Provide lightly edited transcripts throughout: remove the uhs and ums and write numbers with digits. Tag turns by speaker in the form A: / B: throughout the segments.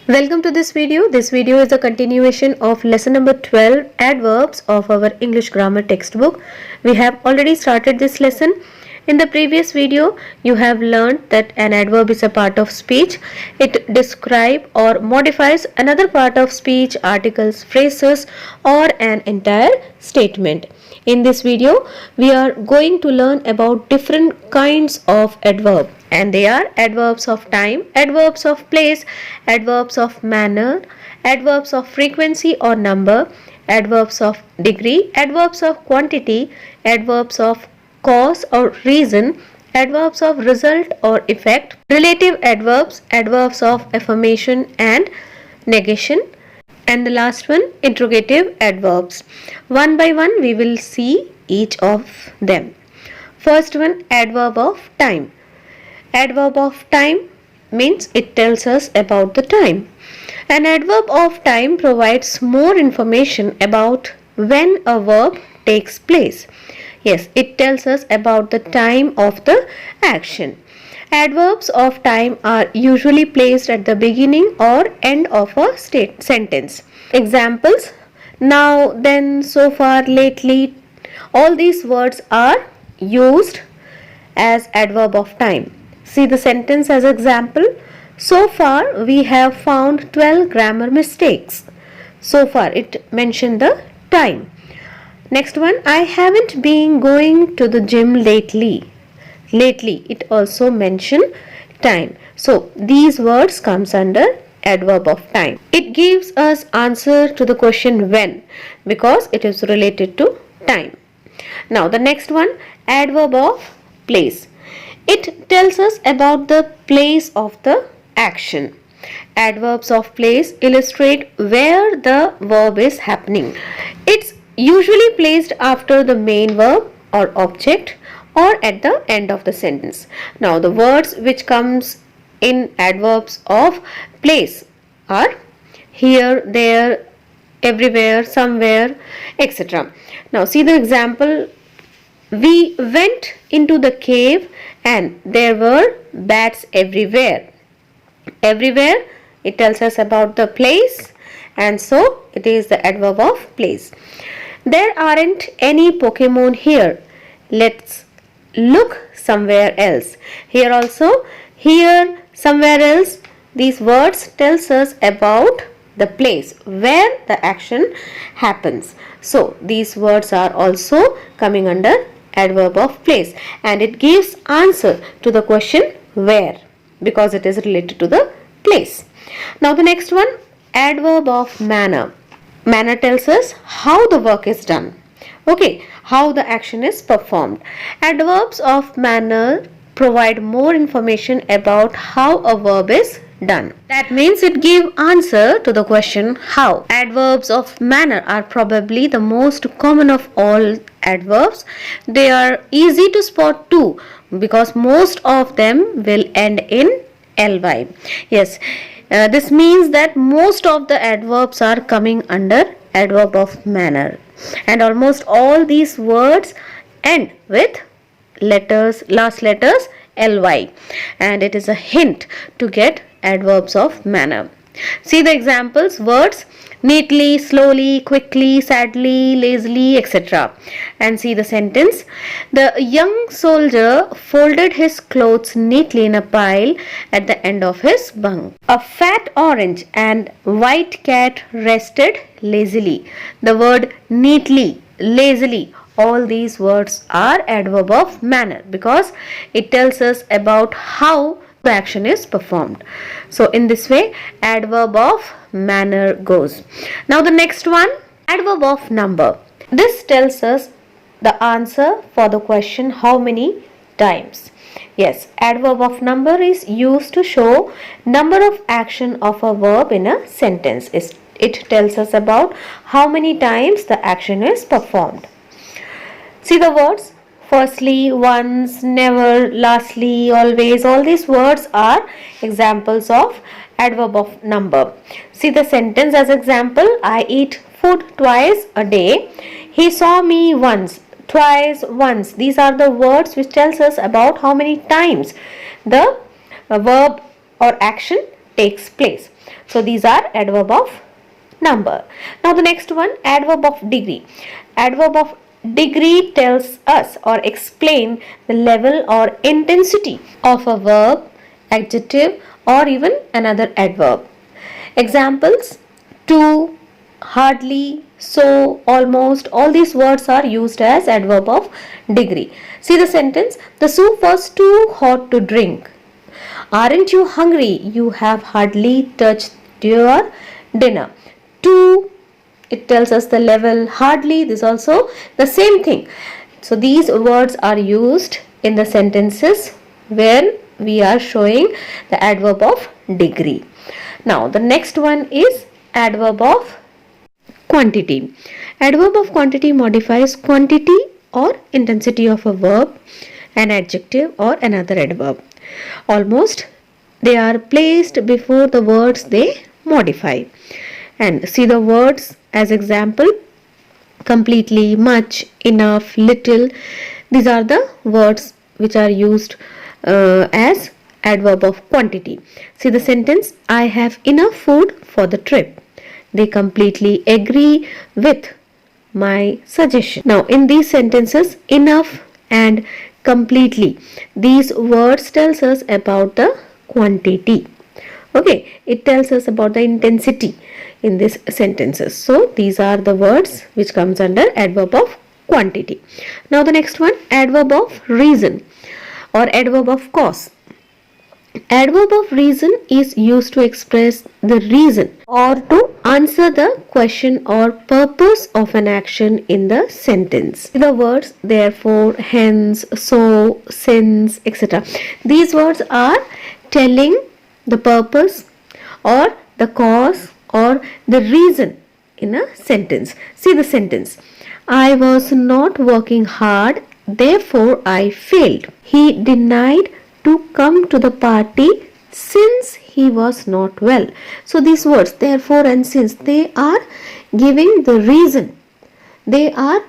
A: Welcome to this video. This video is a continuation of lesson number 12, adverbs of our English grammar textbook. We have already started this lesson. In the previous video, you have learned that an adverb is a part of speech. It describes or modifies another part of speech, articles, phrases, or an entire statement. In this video, we are going to learn about different kinds of adverb, and they are adverbs of time, adverbs of place, adverbs of manner, adverbs of frequency or number, adverbs of degree, adverbs of quantity, adverbs of cause or reason, adverbs of result or effect, relative adverbs, adverbs of affirmation and negation, and the last one, interrogative adverbs. One by one we will see each of them. First one, adverb of time. Adverb of time means it tells us about the time. An adverb of time provides more information about when a verb takes place. Yes, it tells us about the time of the action. Adverbs of time are usually placed at the beginning or end of a sentence. Examples: now, then, so far, lately. All these words are used as adverb of time. See the sentence as example. So far, we have found 12 grammar mistakes. So far, it mentioned the time. Next one, I haven't been going to the gym lately. Lately, it also mentioned time. So, these words comes under adverb of time. It gives us answer to the question when, because it is related to time. Now, the next one, adverb of place. It tells us about the place of the action. Adverbs of place illustrate where the verb is happening. It's usually placed after the main verb or object or at the end of the sentence. Now, the words which comes in adverbs of place are here, there, everywhere, somewhere, etc. Now, see the example. We went into the cave and there were bats everywhere. Everywhere, it tells us about the place, and so it is the adverb of place. There aren't any Pokemon here. Let's look somewhere else. Here also, here, somewhere else, these words tells us about the place where the action happens. So these words are also coming under adverb of place, and it gives answer to the question where, because it is related to the place. Now the next one, adverb of manner. Manner tells us how the work is done. Okay, how the action is performed. Adverbs of manner provide more information about how a verb is done. That means it gives answer to the question how. Adverbs of manner are probably the most common of all adverbs. They are easy to spot too, because most of them will end in ly. Yes, this means that most of the adverbs are coming under adverb of manner, and almost all these words end with letters, last letters ly, and it is a hint to get adverbs of manner. See the examples: words neatly, slowly, quickly, sadly, lazily, etc. And see the sentence. The young soldier folded his clothes neatly in a pile at the end of his bunk. A fat orange and white cat rested lazily. The word neatly, lazily, all these words are adverb of manner, because it tells us about how the action is performed. So in this way, adverb of manner goes. Now the next one, adverb of number. This tells us the answer for the question how many times. Yes, adverb of number is used to show number of action of a verb in a sentence. It tells us about how many times the action is performed. See the words. Firstly, once, never, lastly, always. All these words are examples of adverb of number. See the sentence as example. I eat food twice a day. He saw me once, twice, once. These are the words which tells us about how many times the verb or action takes place. So these are adverb of number. Now the next one, adverb of degree. Adverb of degree tells us or explain the level or intensity of a verb, adjective or even another adverb. Examples: to, hardly, so, almost, all these words are used as adverb of degree. See the sentence: the soup was too hot to drink. Aren't you hungry? You have hardly touched your dinner. To, it tells us the level. Hardly, this also the same thing. So these words are used in the sentences where we are showing the adverb of degree. Now the next one is adverb of quantity. Adverb of quantity modifies quantity or intensity of a verb, an adjective or another adverb. Almost, they are placed before the words they modify. And see the words as example: completely, much, enough, little. These are the words which are used as adverb of quantity. See the sentence: I have enough food for the trip. They completely agree with my suggestion. Now in these sentences, enough and completely, these words tells us about the quantity. Okay, it tells us about the intensity in these sentences. So these are the words which comes under adverb of quantity. Now the next one, adverb of reason or adverb of cause. Adverb of reason is used to express the reason or to answer the question or purpose of an action in the sentence. The words therefore, hence, so, since, etc. These words are telling the purpose or the cause or the reason in a sentence. See the sentence: I was not working hard, therefore I failed. He denied to come to the party since he was not well. So these words therefore and since, they are giving the reason. They are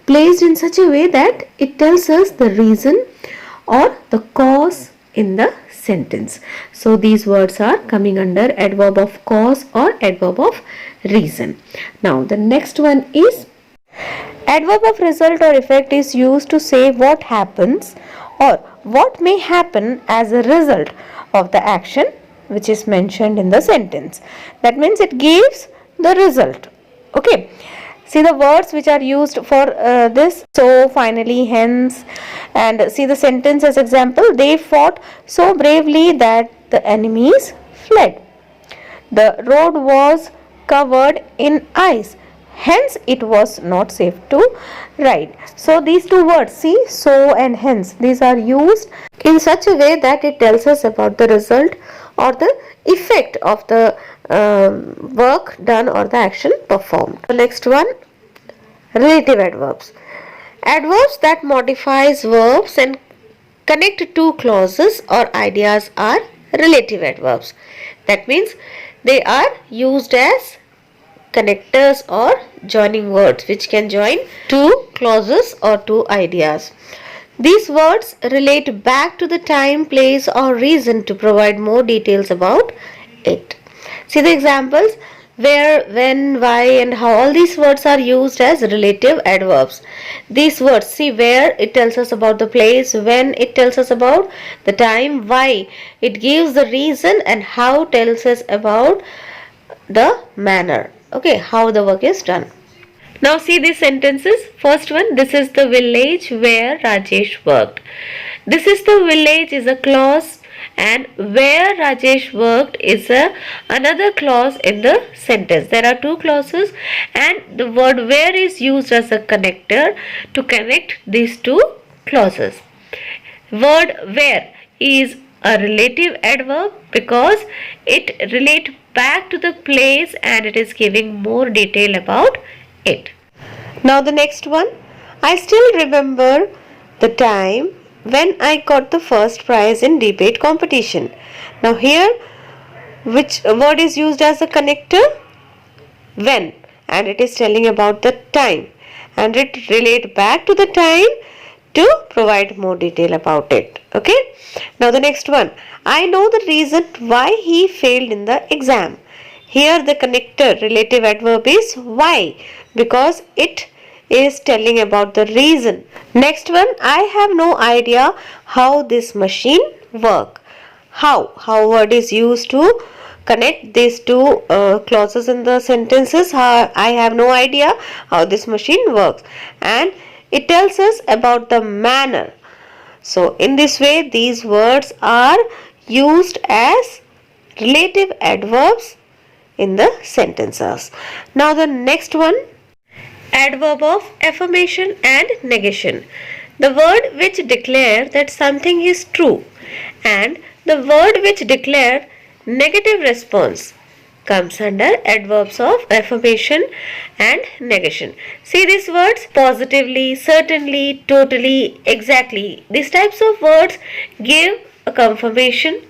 A: placed in such a way that it tells us the reason or the cause in the sentence. So these words are coming under adverb of cause or adverb of reason. Now the next one is adverb of result or effect is used to say what happens or what may happen as a result of the action which is mentioned in the sentence. That means it gives the result. Okay. See the words which are used for this: so, finally, hence. And see the sentence as example: they fought so bravely that the enemies fled. The road was covered in ice, hence it was not safe to ride. So these two words, see, so and hence, these are used in such a way that it tells us about the result or the effect of the work done or the action performed. The next one, relative adverbs. Adverbs that modifies verbs and connect two clauses or ideas are relative adverbs. That means they are used as connectors or joining words which can join two clauses or two ideas. These words relate back to the time, place or reason to provide more details about it. See the examples: where, when, why and how. All these words are used as relative adverbs. These words, see, where, it tells us about the place; when, it tells us about the time; why, it gives the reason; and how tells us about the manner. Okay, how the work is done. Now see these sentences. First one, this is the village where Rajesh worked. This is the village is a clause and where Rajesh worked is another clause in the sentence. There are two clauses and the word where is used as a connector to connect these two clauses. Word where is a relative adverb because it relates back to the place and it is giving more detail about it. Now the next one, I still remember the time when I got the first prize in debate competition. Now here, which word is used as a connector? When, and it is telling about the time and it relates back to the time to provide more detail about it. Okay. Now the next one. I know the reason why he failed in the exam. Here the connector relative adverb is why, because it is telling about the reason. Next one. I have no idea how this machine works. How word is used to connect these two clauses in the sentences. I have no idea how this machine works, and it tells us about the manner. So in this way these words are used as relative adverbs in the sentences. Now the next one, adverb of affirmation and negation. The word which declare that something is true and the word which declare negative response comes under adverbs of affirmation and negation. See these words: positively, certainly, totally, exactly. These types of words give a confirmation,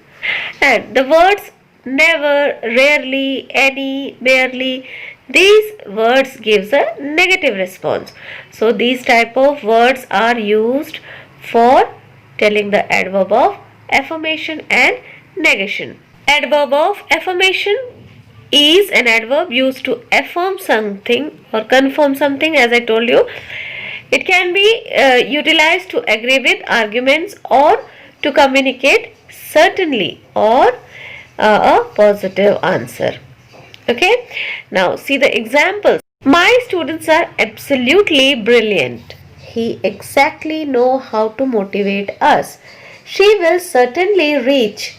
A: and the words never, rarely, any, barely, these words gives a negative response. So these type of words are used for telling the adverb of affirmation and negation. Adverb of affirmation is an adverb used to affirm something or confirm something, as I told you. It can be utilized to agree with arguments or to communicate certainly or a positive answer. Okay. Now see the examples. My students are absolutely brilliant. He exactly know how to motivate us. She will certainly reach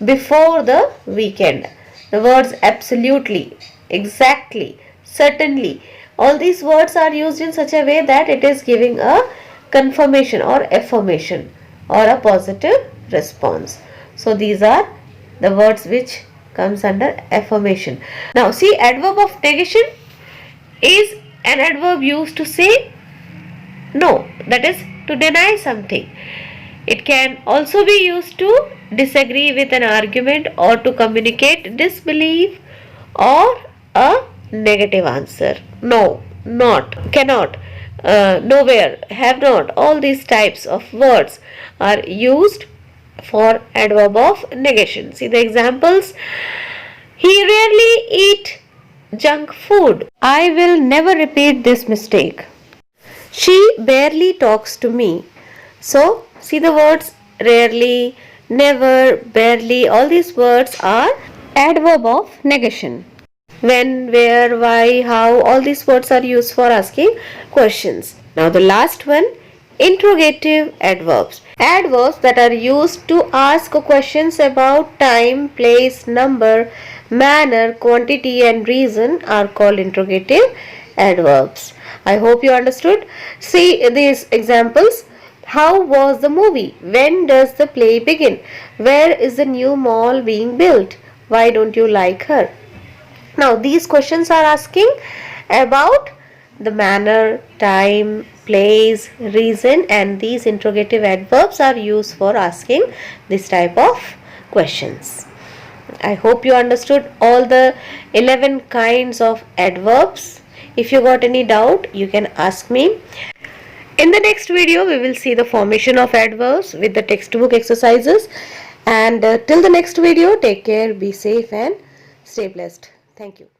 A: before the weekend. The words absolutely, exactly, certainly, all these words are used in such a way that it is giving a confirmation or affirmation or a positive response. So these are the words which comes under affirmation. Now see, adverb of negation is an adverb used to say no, that is to deny something. It can also be used to disagree with an argument or to communicate disbelief or a negative answer. No, not, cannot, nowhere, have not. All these types of words are used for adverb of negation. See the examples. He rarely eat junk food. I will never repeat this mistake. She barely talks to me. So see the words rarely, never, barely, all these words are adverb of negation. When, where, why, how, all these words are used for asking questions. Now the last one, interrogative adverbs. Adverbs that are used to ask questions about time, place, number, manner, quantity and reason are called interrogative adverbs. I hope you understood. See these examples. How was the movie? When does the play begin? Where is the new mall being built? Why don't you like her? Now these questions are asking about the manner, time, place, reason, and these interrogative adverbs are used for asking this type of questions. I hope you understood all the 11 kinds of adverbs. If you got any doubt, you can ask me. In the next video, we will see the formation of adverbs with the textbook exercises. And till the next video, take care, be safe and stay blessed. Thank you.